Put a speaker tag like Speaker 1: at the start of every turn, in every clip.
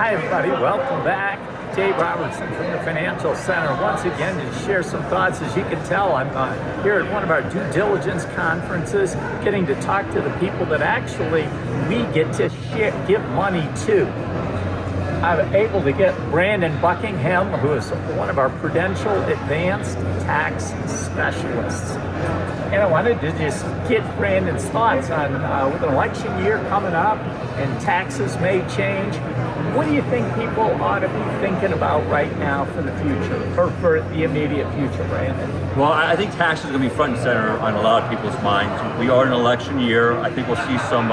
Speaker 1: Hi everybody, welcome back. Dave Robertson from the Financial Center once again to share some thoughts. As you can tell, I'm here at one of our due diligence conferences, getting to talk to the people that actually we get to give money to. I'm able to get Brandon Buckingham, who is one of our Prudential advanced tax specialists. And I wanted to just get Brandon's thoughts on with an election year coming up and taxes may change. What do you think people ought to be thinking about right now for the future, or for the immediate future, Brandon?
Speaker 2: Well, I think taxes are going to be front and center on a lot of people's minds. We are in an election year. I think we'll see some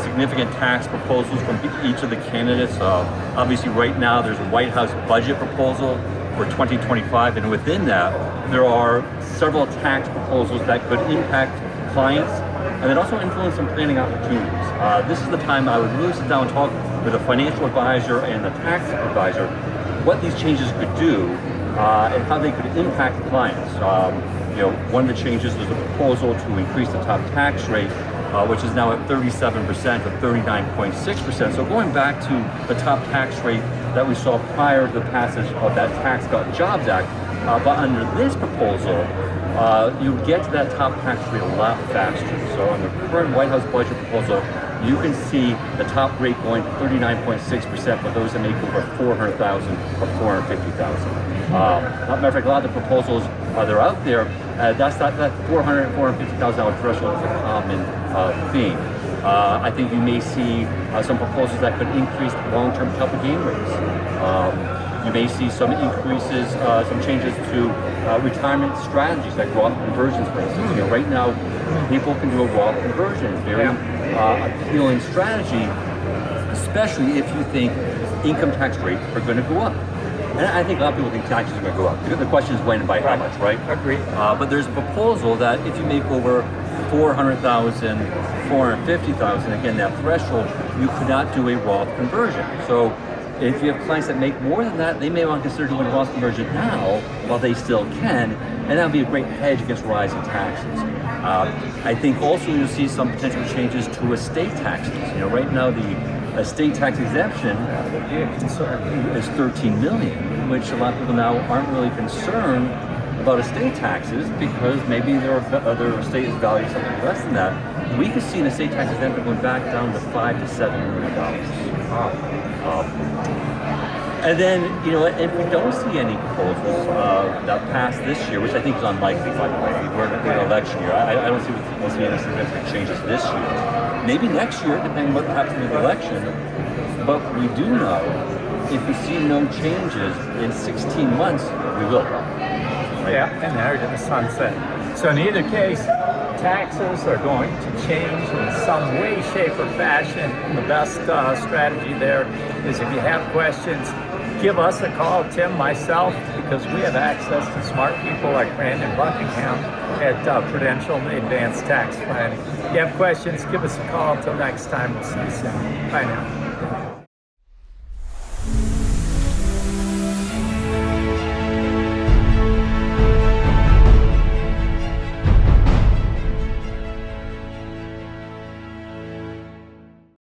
Speaker 2: significant tax proposals from each of the candidates. Obviously, right now, there's a White House budget proposal for 2025, and within that, there are several tax proposals that could impact clients and then also influence some planning opportunities. This is the time I would really sit down and talk with a financial advisor and a tax advisor what these changes could do and how they could impact clients. One of the changes is a proposal to increase the top tax rate, which is now at 37% to 39.6%. So going back to the top tax rate that we saw prior to the passage of that Tax Cut and Jobs Act, but under this proposal, you get to that top tax rate a lot faster. So on the current White House budget proposal, you can see the top rate going to 39.6% for those that make over $400,000 or $450,000. Matter of fact, a lot of the proposals that are out there, that's not that $400,000 $450,000 threshold is a common theme. I think you may see some proposals that could increase long-term capital gain rates. You may see some increases, some changes to retirement strategies like Roth conversions, for instance. Right now, people can do a Roth conversion. It's very appealing strategy, especially if you think income tax rates are going to go up. And I think a lot of people think taxes are going to go up. The question is when and by how much, right?
Speaker 1: Agreed.
Speaker 2: But there's a proposal that if you make over $400,000, $450,000, again, that threshold, you could not do a Roth conversion. So if you have clients that make more than that, they may want to consider doing a Roth conversion now while they still can, and that would be a great hedge against rising taxes. I think also you'll see some potential changes to estate taxes. Right now the estate tax exemption is $13 million, which a lot of people now aren't really concerned about estate taxes because maybe their estate is valued something less than that. We could see an estate tax exemption going back down to $5 to $7 million. And then, if we don't see any proposals that pass this year, which I think is unlikely, by the way, we're in an election year. I don't see we'll see any significant changes this year. Maybe next year, depending on what happens in the election. But we do know if we see no changes in 16 months, we will. Right?
Speaker 1: Yeah, and they're going to sunset. So in either case, taxes are going to change in some way, shape, or fashion. And the best strategy there is if you have questions, give us a call, Tim, myself, because we have access to smart people like Brandon Buckingham at Prudential Advanced Tax Planning. If you have questions, give us a call. Until next time, we'll see you soon. Bye now.